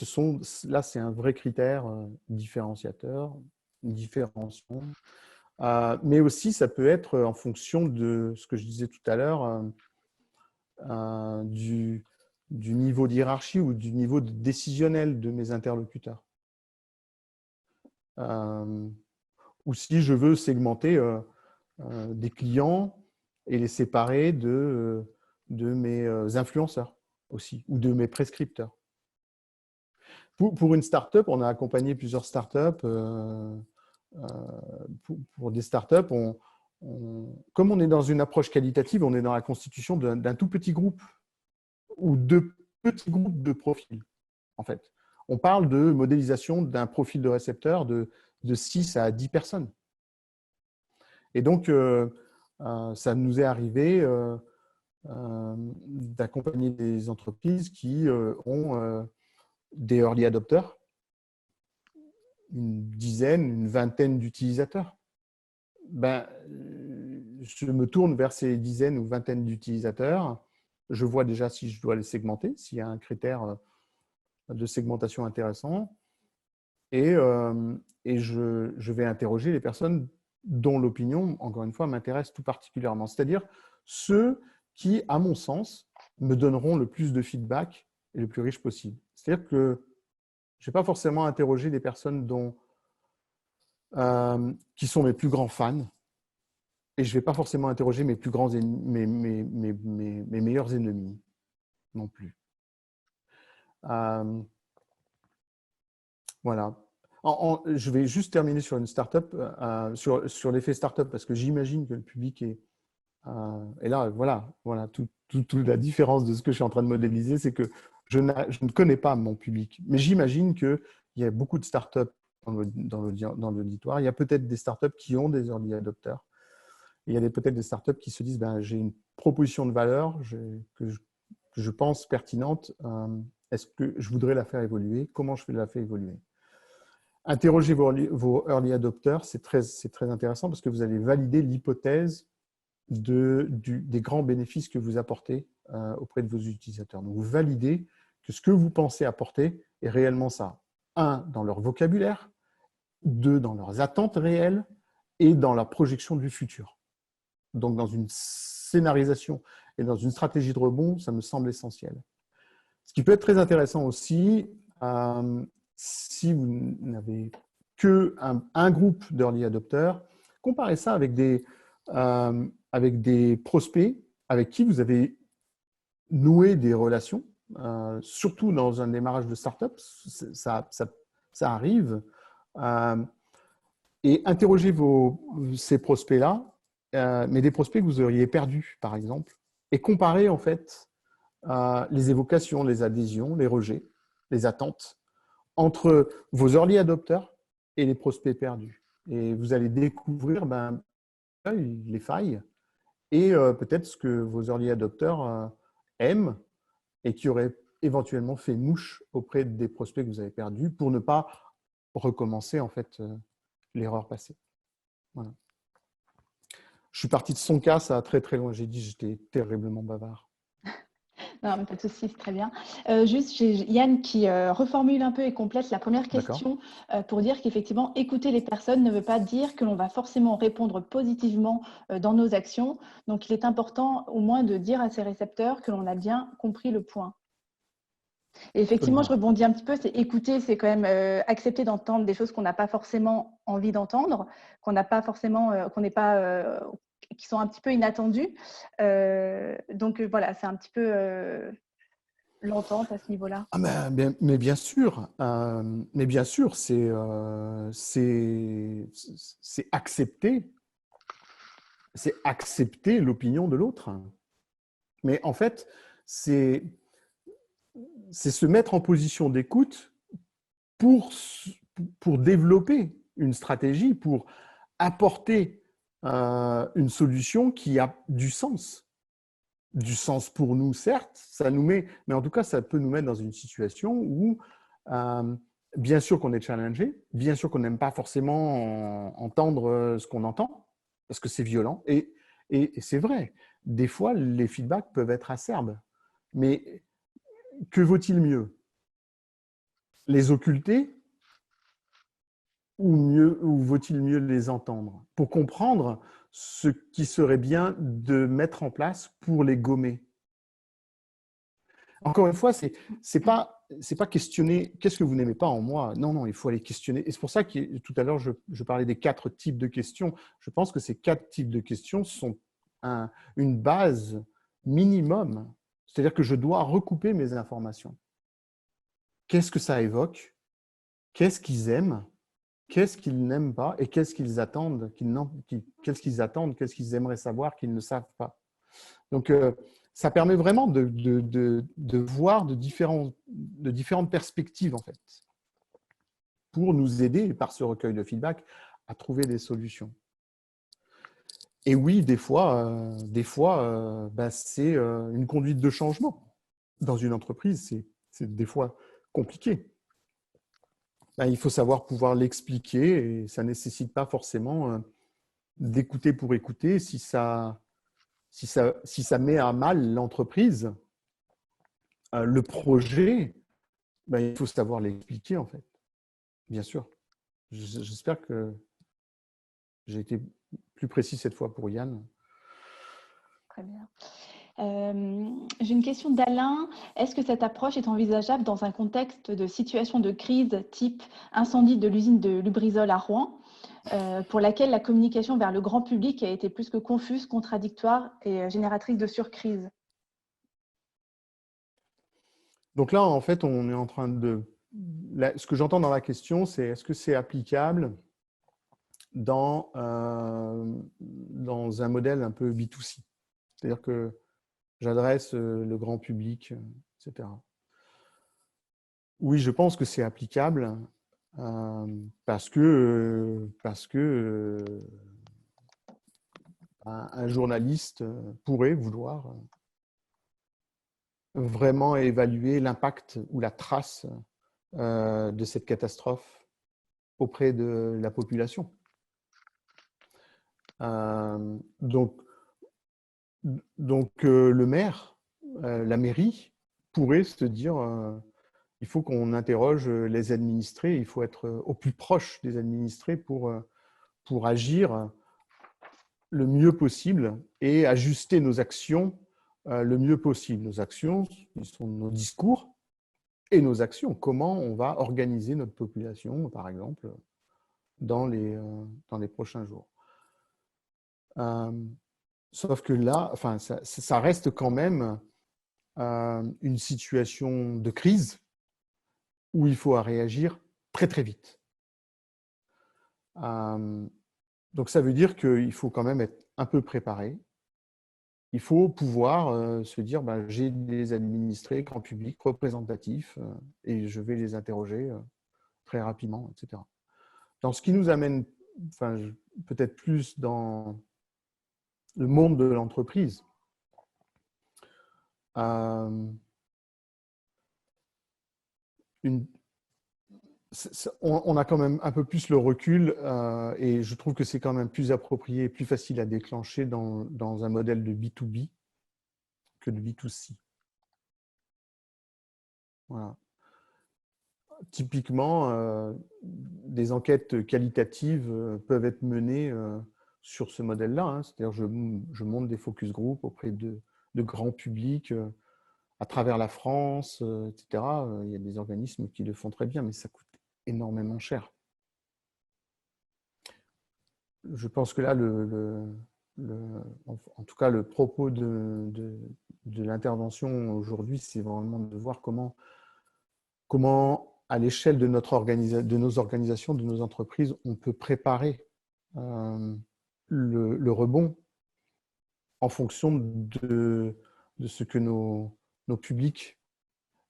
là c'est un vrai critère différenciateur, différenciant. Mais aussi, ça peut être en fonction de ce que je disais tout à l'heure, du niveau de hiérarchie ou du niveau décisionnel de mes interlocuteurs. Ou si je veux segmenter des clients et les séparer de mes influenceurs aussi, ou de mes prescripteurs. Pour une start-up, on a accompagné plusieurs start-up. Pour des startups, comme on est dans une approche qualitative, on est dans la constitution d'un tout petit groupe ou de petits groupes de profils, en fait. On parle de modélisation d'un profil de récepteur de 6 à 10 personnes. Et donc, ça nous est arrivé d'accompagner des entreprises qui ont des early adopters, une dizaine, une vingtaine d'utilisateurs. Ben, je me tourne vers ces dizaines ou vingtaines d'utilisateurs. Je vois déjà si je dois les segmenter, s'il y a un critère de segmentation intéressant. Et je vais interroger les personnes dont l'opinion, encore une fois, m'intéresse tout particulièrement. C'est-à-dire ceux qui, à mon sens, me donneront le plus de feedback et le plus riche possible. C'est-à-dire que Je ne vais pas forcément interroger des personnes qui sont mes plus grands fans. Et je ne vais pas forcément interroger mes plus grands mes meilleurs ennemis non plus. Voilà. Je vais juste terminer sur une startup, sur l'effet startup, parce que j'imagine que le public est… et là, voilà toute la différence de ce que je suis en train de modéliser, c'est que je ne connais pas mon public. Mais j'imagine qu'il y a beaucoup de startups dans l'auditoire. Il y a peut-être des startups qui ont des early adopters. Il y a peut-être des startups qui se disent j'ai une proposition de valeur que je pense pertinente. Est-ce que je voudrais la faire évoluer? Comment je vais la faire évoluer? Interrogez vos early adopters, c'est très intéressant parce que vous allez valider l'hypothèse des grands bénéfices que vous apportez auprès de vos utilisateurs. Donc, vous validez que ce que vous pensez apporter est réellement ça. 1, dans leur vocabulaire, 2, dans leurs attentes réelles et dans la projection du futur. Donc, dans une scénarisation et dans une stratégie de rebond, ça me semble essentiel. Ce qui peut être très intéressant aussi, si vous n'avez qu'un groupe d'early adopters, comparez ça avec des prospects avec qui vous avez noué des relations, surtout dans un démarrage de start-up, ça arrive. Et interrogez ces prospects-là, mais des prospects que vous auriez perdus, par exemple, et comparez en fait les évocations, les adhésions, les rejets, les attentes entre vos early adopters et les prospects perdus. Et vous allez découvrir les failles et peut-être ce que vos early adopters aiment et qui auraient éventuellement fait mouche auprès des prospects que vous avez perdus pour ne pas recommencer en fait l'erreur passée. Voilà. Je suis parti de son cas, ça a très très loin. J'ai dit j'étais terriblement bavard. Non, mais pas de souci, c'est très bien. Juste, j'ai Yann qui reformule un peu et complète la première question pour dire qu'effectivement, écouter les personnes ne veut pas dire que l'on va forcément répondre positivement dans nos actions. Donc, il est important au moins de dire à ces récepteurs que l'on a bien compris le point. Et effectivement, je rebondis un petit peu, c'est écouter, c'est quand même accepter d'entendre des choses qu'on n'a pas forcément envie d'entendre, qu'on n'a pas forcément, qu'on n'est pas… qui sont un petit peu inattendus. Donc, voilà, c'est un petit peu l'entente à ce niveau-là. Mais bien sûr, c'est accepter l'opinion de l'autre. Mais en fait, c'est se mettre en position d'écoute pour développer une stratégie, pour apporter une solution qui a du sens. Du sens pour nous, certes, ça nous met, mais en tout cas, ça peut nous mettre dans une situation où, bien sûr qu'on est challengé, bien sûr qu'on n'aime pas forcément entendre ce qu'on entend, parce que c'est violent, et c'est vrai, des fois, les feedbacks peuvent être acerbes, mais que vaut-il mieux? Les occulter ou vaut-il mieux les entendre pour comprendre ce qui serait bien de mettre en place pour les gommer? Encore une fois, c'est pas questionner qu'est-ce que vous n'aimez pas en moi. Non, il faut aller questionner. Et c'est pour ça que tout à l'heure, je parlais des 4 types de questions. Je pense que ces 4 types de questions sont une base minimum. C'est-à-dire que je dois recouper mes informations. Qu'est-ce que ça évoque? Qu'est-ce qu'ils aiment? Qu'est-ce qu'ils n'aiment pas? Et qu'est-ce qu'ils attendent? Qu'est-ce qu'ils aimeraient savoir qu'ils ne savent pas? Donc, ça permet vraiment de voir de différentes perspectives, en fait, pour nous aider, par ce recueil de feedback, à trouver des solutions. Et oui, des fois c'est une conduite de changement. Dans une entreprise, c'est des fois compliqué. Il faut savoir pouvoir l'expliquer et ça ne nécessite pas forcément d'écouter pour écouter. Si ça met à mal l'entreprise, le projet, il faut savoir l'expliquer en fait. Bien sûr. J'espère que j'ai été plus précis cette fois pour Yann. Très bien. J'ai une question d'Alain. Est-ce que cette approche est envisageable dans un contexte de situation de crise type incendie de l'usine de Lubrizol à Rouen, pour laquelle la communication vers le grand public a été plus que confuse, contradictoire et génératrice de surcrise? Donc là, en fait, on est en train de… ce que j'entends dans la question, c'est est-ce que c'est applicable dans un modèle un peu B2C? C'est-à-dire que j'adresse le grand public, etc. Oui, je pense que c'est applicable parce que un journaliste pourrait vouloir vraiment évaluer l'impact ou la trace de cette catastrophe auprès de la population. Donc le maire, la mairie, pourrait se dire il faut qu'on interroge les administrés, il faut être au plus proche des administrés pour agir le mieux possible et ajuster nos actions le mieux possible. Nos actions, ce sont nos discours et nos actions. Comment on va organiser notre population, par exemple, dans les prochains jours. Sauf que là, enfin, ça reste quand même une situation de crise où il faut réagir très très vite. Donc ça veut dire qu'il faut quand même être un peu préparé. Il faut pouvoir se dire j'ai des administrés, grand public, représentatifs, et je vais les interroger très rapidement, etc. Dans ce qui nous amène peut-être plus dans le monde de l'entreprise, on a quand même un peu plus le recul et je trouve que c'est quand même plus approprié et plus facile à déclencher dans un modèle de B2B que de B2C. Voilà. Typiquement, des enquêtes qualitatives peuvent être menées sur ce modèle-là. Hein. C'est-à-dire je monte des focus group auprès de grands publics à travers la France, etc. Il y a des organismes qui le font très bien, mais ça coûte énormément cher. Je pense que là, en tout cas, le propos de l'intervention aujourd'hui, c'est vraiment de voir comment à l'échelle de nos organisations, de nos entreprises, on peut préparer le rebond en fonction de ce que nos publics,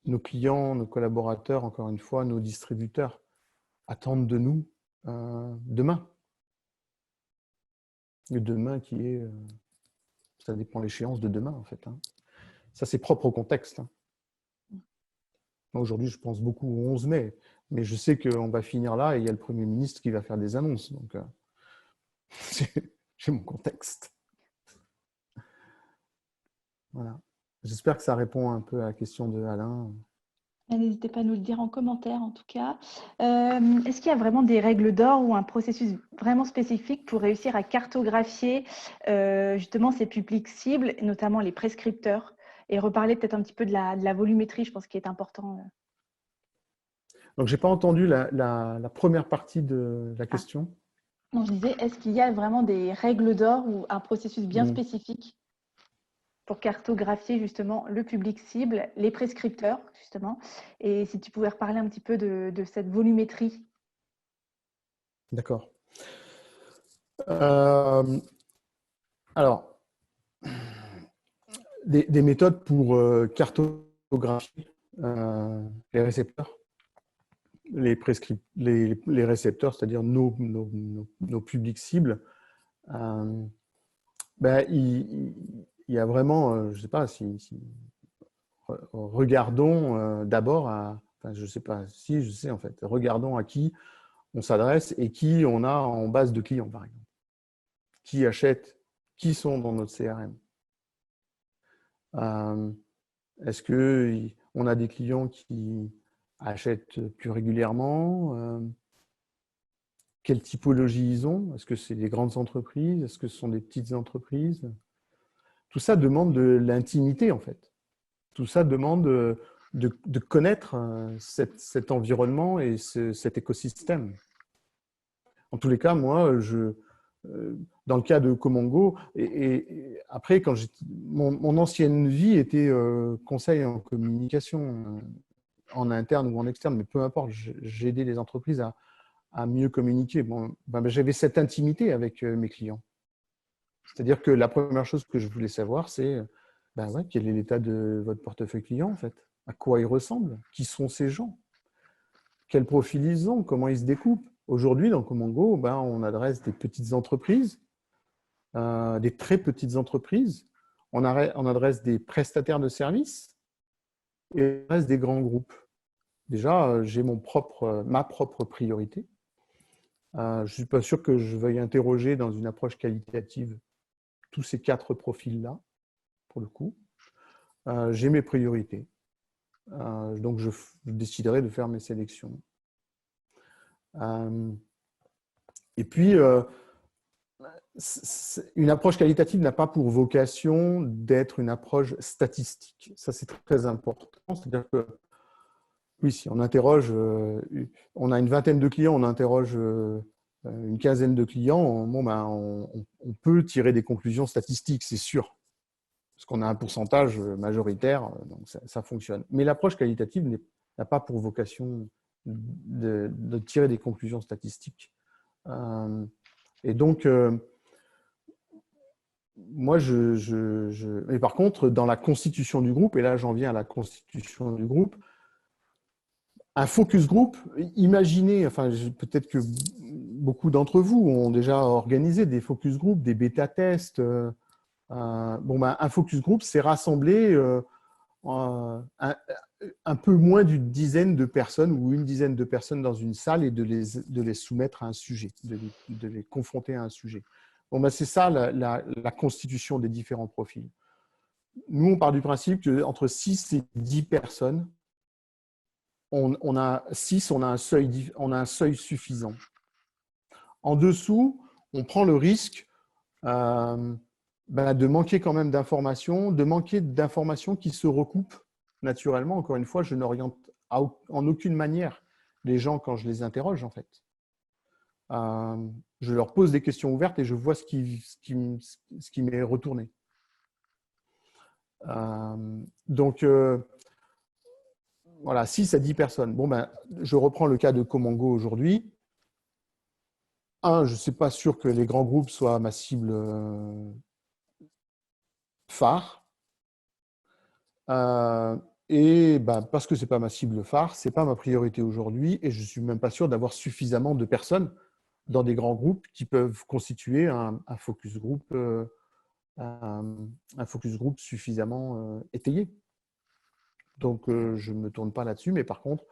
nos clients, nos collaborateurs, encore une fois, nos distributeurs attendent de nous demain. Le demain qui est… ça dépend de l'échéance de demain, en fait. Hein. Ça, c'est propre au contexte. Hein. Aujourd'hui, je pense beaucoup au 11 mai, mais je sais qu'on va finir là et il y a le Premier ministre qui va faire des annonces. Donc, j'ai mon contexte. Voilà. J'espère que ça répond un peu à la question de Alain. N'hésitez pas à nous le dire en commentaire, en tout cas. Est-ce qu'il y a vraiment des règles d'or ou un processus vraiment spécifique pour réussir à cartographier justement ces publics cibles, notamment les prescripteurs, et reparler peut-être un petit peu de la volumétrie, je pense, qui est important. Donc, je n'ai pas entendu la première partie de la question. Non, je disais, est-ce qu'il y a vraiment des règles d'or ou un processus bien spécifique pour cartographier justement le public cible, les prescripteurs, justement, et si tu pouvais reparler un petit peu de cette volumétrie. D'accord. Alors, des méthodes pour cartographier les récepteurs. Les récepteurs, c'est-à-dire nos publics cibles, il y a vraiment, je ne sais pas regardons d'abord je ne sais pas si je sais en fait, regardons à qui on s'adresse et qui on a en base de clients, par exemple. Qui achètent, qui sont dans notre CRM. Est-ce qu'on a des clients qui achètent plus régulièrement? Quelle typologie ils ont? Est-ce que c'est des grandes entreprises? Est-ce que ce sont des petites entreprises? tout ça demande de l'intimité, en fait. Tout ça demande de connaître cet environnement et cet écosystème. En tous les cas, moi, dans le cas de Comongo, et après, mon ancienne vie était conseil en communication, en interne ou en externe, mais peu importe, j'ai aidé les entreprises à mieux communiquer. Bon, j'avais cette intimité avec mes clients. C'est-à-dire que la première chose que je voulais savoir, c'est quel est l'état de votre portefeuille client, en fait. À quoi il ressemble? Qui sont ces gens? Quel profil ils ont? Comment ils se découpent? Aujourd'hui, dans Comongo, on adresse des petites entreprises, des très petites entreprises. On adresse des prestataires de services et on adresse des grands groupes. Déjà, j'ai ma propre priorité. Je ne suis pas sûr que je veuille interroger dans une approche qualitative tous ces 4 profils-là, pour le coup. J'ai mes priorités. Donc, je déciderai de faire mes sélections. Et puis, une approche qualitative n'a pas pour vocation d'être une approche statistique. Ça, c'est très important. C'est-à-dire que, oui, si on interroge, on a une vingtaine de clients, on interroge une quinzaine de clients, on peut tirer des conclusions statistiques, c'est sûr. Parce qu'on a un pourcentage majoritaire, donc ça fonctionne. Mais l'approche qualitative n'a pas pour vocation de tirer des conclusions statistiques. Et donc, moi, mais par contre, dans la constitution du groupe, et là j'en viens à la constitution du groupe, un focus group, imaginez, enfin peut-être que beaucoup d'entre vous ont déjà organisé des focus group, des bêta-tests. Un focus group, c'est rassembler un peu moins d'une dizaine de personnes ou une dizaine de personnes dans une salle et de les soumettre à un sujet, de les confronter à un sujet. C'est ça la constitution des différents profils. Nous, on part du principe qu'entre 6 et 10 personnes, on a un seuil suffisant. En dessous, on prend le risque de manquer quand même d'informations, qui se recoupent naturellement. Encore une fois, je n'oriente en aucune manière les gens quand je les interroge, en fait. Je leur pose des questions ouvertes et je vois ce qui m'est retourné. Donc, voilà, 6 à 10 personnes. Je reprends le cas de Comongo aujourd'hui. Je ne suis pas sûr que les grands groupes soient ma cible phare. Et parce que ce n'est pas ma cible phare, ce n'est pas ma priorité aujourd'hui et je ne suis même pas sûr d'avoir suffisamment de personnes dans des grands groupes qui peuvent constituer un focus group suffisamment étayé. Donc, je ne me tourne pas là-dessus, mais par contre,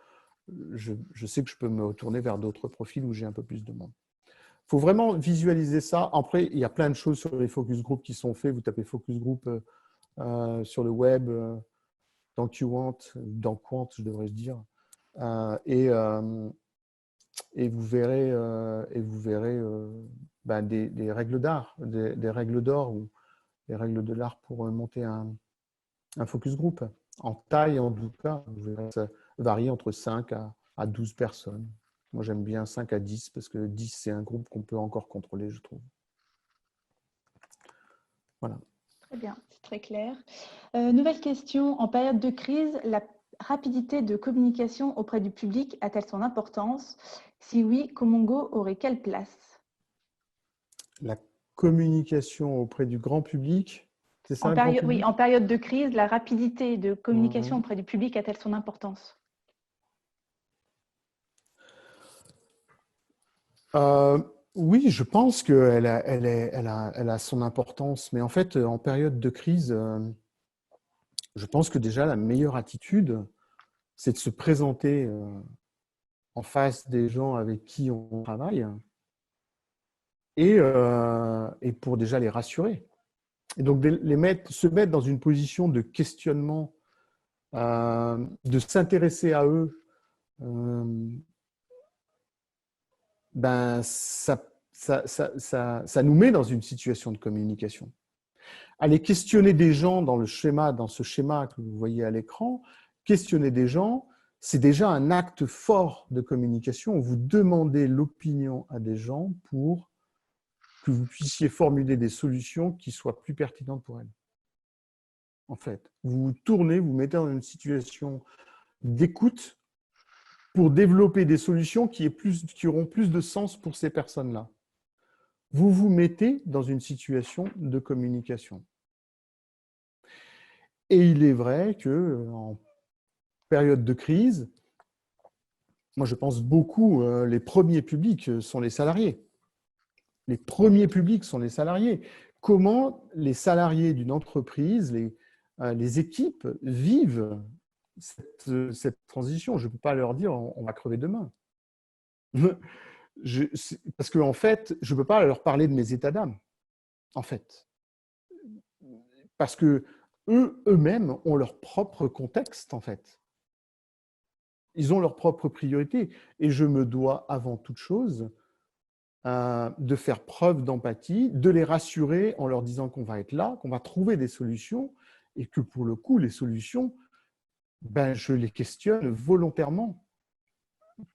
je sais que je peux me tourner vers d'autres profils où j'ai un peu plus de monde. Il faut vraiment visualiser ça. Après, il y a plein de choses sur les focus group qui sont faits. Vous tapez focus group sur le web, dans Qwant, dans Quant, je devrais dire, et vous verrez, des règles d'art, des règles d'or ou des règles de l'art pour monter un focus group. En taille, en tout cas, vous verrez, ça varie entre 5 à 12 personnes. Moi, j'aime bien 5 à 10 parce que 10, c'est un groupe qu'on peut encore contrôler, je trouve. Voilà. Très bien, c'est très clair. Nouvelle question. En période de crise, la rapidité de communication auprès du public a-t-elle son importance? Si oui, Comongo aurait quelle place? La communication auprès du grand public, c'est ça, grand public? Oui, en période de crise, la rapidité de communication auprès du public a-t-elle son importance? Oui, je pense qu'elle a son importance. Mais en fait, en période de crise, je pense que déjà la meilleure attitude, c'est de se présenter en face des gens avec qui on travaille et pour déjà les rassurer. Et donc, se mettre dans une position de questionnement, de s'intéresser à eux, ça nous met dans une situation de communication. Aller questionner des gens dans ce schéma que vous voyez à l'écran, questionner des gens, c'est déjà un acte fort de communication. Vous demandez l'opinion à des gens pour que vous puissiez formuler des solutions qui soient plus pertinentes pour elles. En fait, vous vous tournez, vous mettez dans une situation d'écoute pour développer des solutions qui auront plus de sens pour ces personnes-là. Vous vous mettez dans une situation de communication. Et il est vrai qu'en période de crise, moi je pense beaucoup, les premiers publics sont les salariés. Les premiers publics sont les salariés. Comment les salariés d'une entreprise, les équipes vivent cette transition? Je ne peux pas leur dire on va crever demain. Parce qu'en fait, je ne peux pas leur parler de mes états d'âme, en fait. Parce que eux-mêmes ont leur propre contexte, en fait. Ils ont leurs propres priorités. Et je me dois, avant toute chose, de faire preuve d'empathie, de les rassurer en leur disant qu'on va être là, qu'on va trouver des solutions, et que pour le coup, les solutions, ben, je les questionne volontairement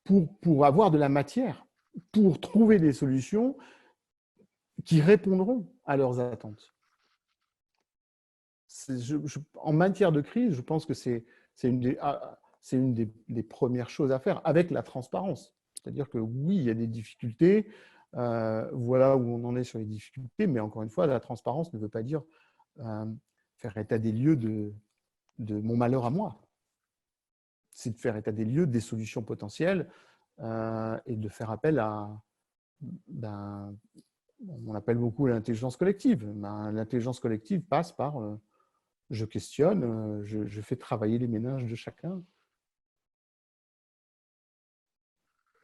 pour avoir de la matière, pour trouver des solutions qui répondront à leurs attentes. En matière de crise, je pense que c'est une des premières choses à faire, avec la transparence. C'est-à-dire que oui, il y a des difficultés, voilà où on en est sur les difficultés, mais encore une fois, la transparence ne veut pas dire faire état des lieux de mon malheur à moi. C'est de faire état des lieux des solutions potentielles et de faire appel à, on appelle beaucoup l'intelligence collective. L'intelligence collective passe par je questionne, je fais travailler les méninges de chacun.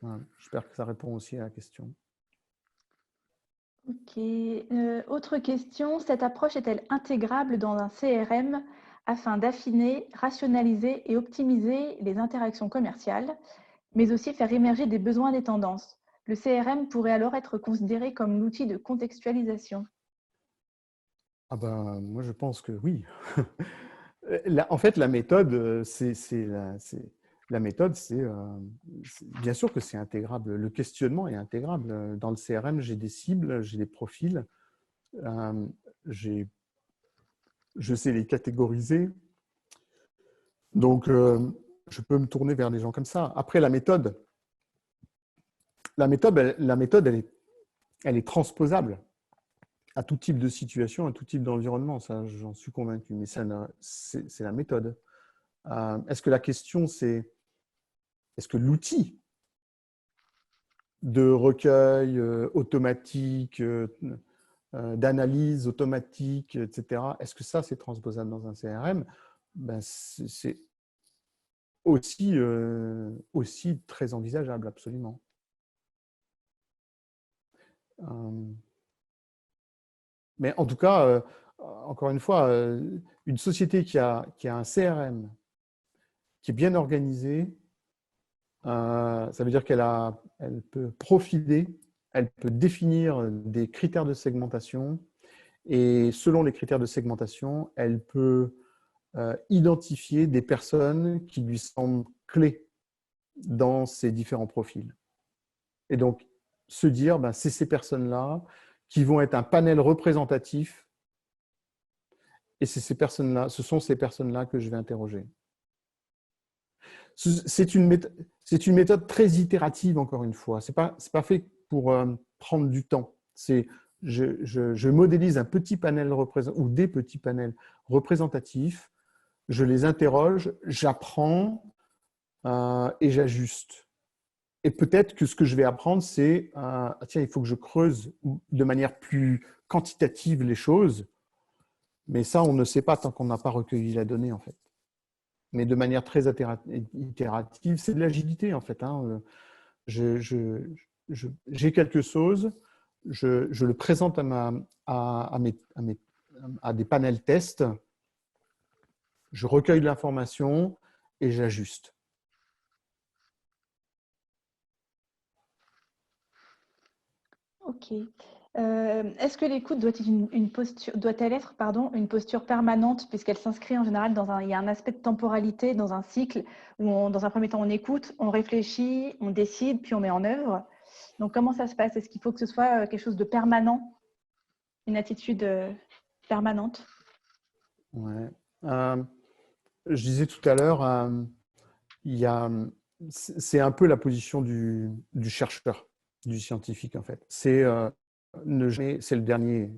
Voilà. J'espère que ça répond aussi à la question. Ok. Autre question, cette approche est-elle intégrable dans un CRM afin d'affiner, rationaliser et optimiser les interactions commerciales, mais aussi faire émerger des besoins et des tendances? Le CRM pourrait alors être considéré comme l'outil de contextualisation. Ah ben, moi, je pense que oui. En fait, la méthode, la méthode, bien sûr que c'est intégrable. Le questionnement est intégrable. Dans le CRM, j'ai des cibles, j'ai des profils, je sais les catégoriser. Donc, je peux me tourner vers des gens comme ça. Après, la méthode, elle est transposable à tout type de situation, à tout type d'environnement. Ça, j'en suis convaincu. Mais c'est la méthode. Est-ce que la question, c'est est-ce que l'outil de recueil automatique, d'analyse automatique, etc., est-ce que ça, c'est transposable dans un CRM? Ben, c'est aussi très envisageable, absolument. Mais en tout cas, encore une fois, une société qui a un CRM qui est bien organisé, ça veut dire elle peut profiler, elle peut définir des critères de segmentation et selon les critères de segmentation, elle peut identifier des personnes qui lui semblent clés dans ces différents profils. Et donc, se dire, ben, c'est ces personnes-là qui vont être un panel représentatif et ce sont ces personnes-là que je vais interroger. C'est une méthode très itérative, encore une fois. Ce n'est pas fait pour prendre du temps. Je modélise un petit panel ou des petits panels représentatifs, je les interroge, j'apprends et j'ajuste. Et peut-être que ce que je vais apprendre, c'est tiens, il faut que je creuse de manière plus quantitative les choses. Mais ça, on ne sait pas tant qu'on n'a pas recueilli la donnée, en fait. Mais de manière très itérative, c'est de l'agilité, en fait. J'ai quelque chose, je le présente à des panels tests, je recueille de l'information et j'ajuste. Ok. Est-ce que l'écoute doit-elle être une posture permanente, puisqu'elle s'inscrit en général il y a un aspect de temporalité dans un cycle où dans un premier temps on écoute, on réfléchit, on décide, puis on met en œuvre. Donc comment ça se passe? Est-ce qu'il faut que ce soit quelque chose de permanent, une attitude permanente? Ouais. Je disais tout à l'heure, c'est un peu la position du chercheur, du scientifique en fait. C'est le dernier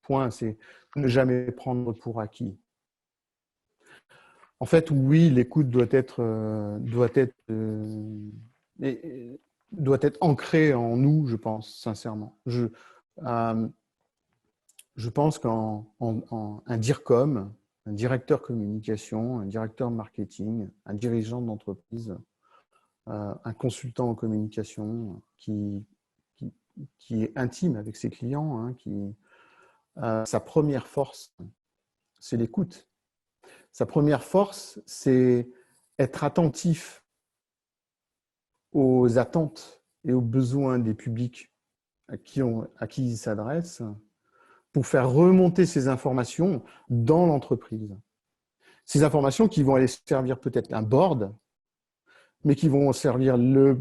point, c'est ne jamais prendre pour acquis. En fait, oui, l'écoute doit être ancrée en nous, je pense, sincèrement. Je pense qu'un DIRCOM, un directeur communication, un directeur marketing, un dirigeant d'entreprise, un consultant en communication qui est intime avec ses clients, hein, sa première force, c'est l'écoute. Sa première force, c'est être attentif aux attentes et aux besoins des publics à qui il s'adresse pour faire remonter ces informations dans l'entreprise. Ces informations qui vont aller servir peut-être un board, mais qui vont servir le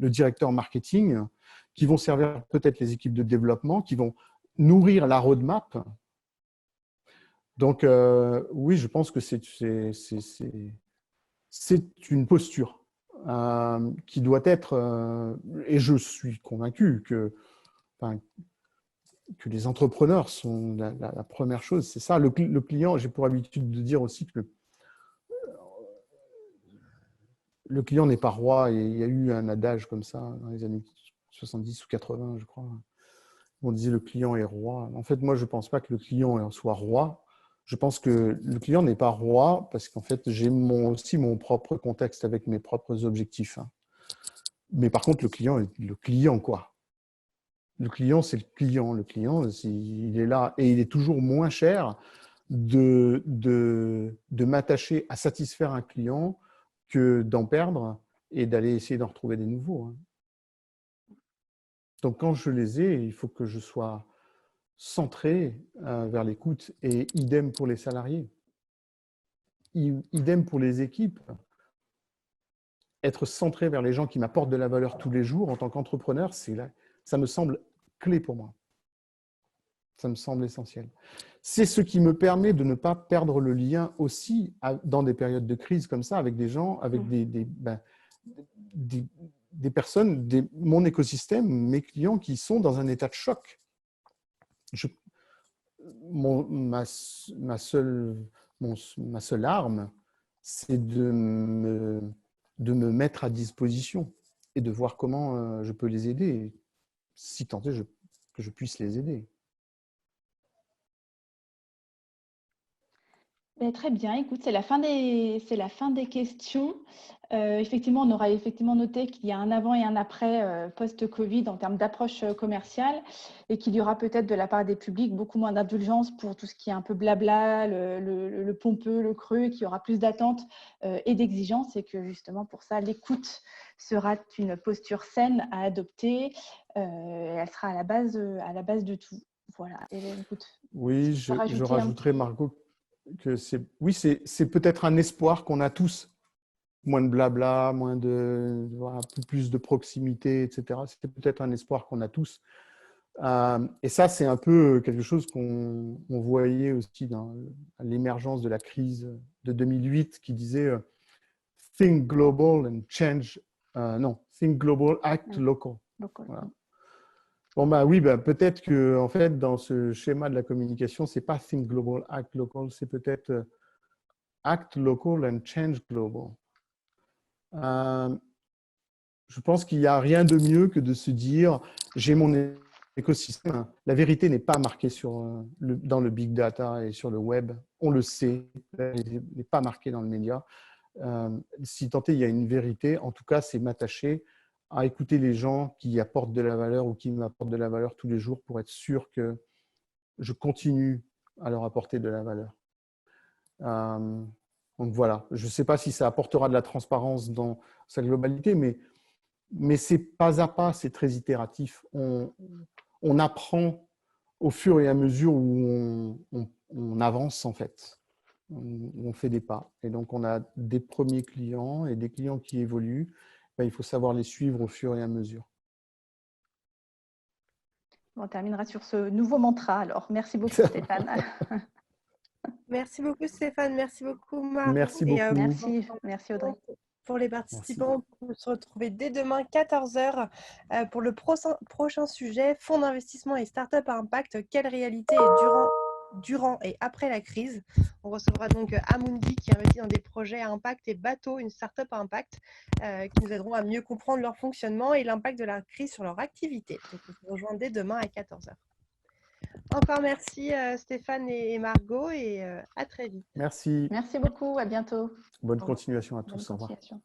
directeur marketing, qui vont servir peut-être les équipes de développement, qui vont nourrir la roadmap. Donc, oui, je pense que c'est une posture qui doit être, et je suis convaincu que les entrepreneurs sont la première chose. C'est ça, le client, j'ai pour habitude de dire aussi que le client n'est pas roi. Et il y a eu un adage comme ça dans les années 70 ou 80, je crois. On disait le client est roi. En fait, moi, je ne pense pas que le client soit roi. Je pense que le client n'est pas roi parce qu'en fait, j'ai aussi mon propre contexte avec mes propres objectifs. Mais par contre, le client, quoi. Le client, c'est le client. Le client, il est là et il est toujours moins cher de m'attacher à satisfaire un client que d'en perdre et d'aller essayer d'en retrouver des nouveaux. Donc, quand je les ai, il faut que je sois centré vers l'écoute et idem pour les salariés. Idem pour les équipes. Être centré vers les gens qui m'apportent de la valeur tous les jours en tant qu'entrepreneur, ça me semble clé pour moi. Ça me semble essentiel. C'est ce qui me permet de ne pas perdre le lien aussi dans des périodes de crise comme ça avec des gens, avec des personnes, mon écosystème, mes clients qui sont dans un état de choc. Ma seule arme, c'est de me mettre à disposition et de voir comment je peux les aider, si tant est que je puisse les aider. Très bien, écoute, c'est la fin des questions. Effectivement, on aura effectivement noté qu'il y a un avant et un après post-Covid en termes d'approche commerciale et qu'il y aura peut-être de la part des publics beaucoup moins d'indulgence pour tout ce qui est un peu blabla, le pompeux, le creux, qu'il y aura plus d'attentes et d'exigences et que justement pour ça, l'écoute sera une posture saine à adopter. Elle sera à la base de tout. Voilà. Et bien, écoute, oui, je rajouterai, Margot, que c'est peut-être un espoir qu'on a tous. Moins de blabla, plus de proximité, etc. C'est peut-être un espoir qu'on a tous. Et ça, c'est un peu quelque chose qu'on voyait aussi dans l'émergence de la crise de 2008 qui disait Think global and change. Think global, act local. Voilà. Bon, oui, peut-être que en fait, dans ce schéma de la communication, c'est pas think global, act local, c'est peut-être act local and change global. Je pense qu'il n'y a rien de mieux que de se dire j'ai mon écosystème. La vérité n'est pas marquée dans le big data et sur le web. On le sait, elle n'est pas marquée dans le média. Si tant est, il y a une vérité, en tout cas, c'est m'attacher à écouter les gens qui apportent de la valeur ou qui m'apportent de la valeur tous les jours pour être sûr que je continue à leur apporter de la valeur. Donc voilà, je ne sais pas si ça apportera de la transparence dans sa globalité, mais mais c'est pas à pas, c'est très itératif. On apprend au fur et à mesure où on avance, en fait. On fait des pas. Et donc, on a des premiers clients et des clients qui évoluent. Ben, il faut savoir les suivre au fur et à mesure. On terminera sur ce nouveau mantra. Alors, merci beaucoup, Stéphane. Merci beaucoup Stéphane, merci beaucoup Marc. Merci beaucoup. Merci Audrey. Pour les participants, on peut se retrouver dès demain 14 h pour le prochain sujet, fonds d'investissement et start-up à impact, quelle réalité est durant et après la crise. On recevra donc Amundi qui investit dans des projets à impact et Bateau, une start-up à impact qui nous aideront à mieux comprendre leur fonctionnement et l'impact de la crise sur leur activité. Donc on se rejoint dès demain à 14 h. Encore merci Stéphane et Margot et à très vite. Merci. Merci beaucoup, à bientôt. Bonne continuation à tous. Bonne continuation.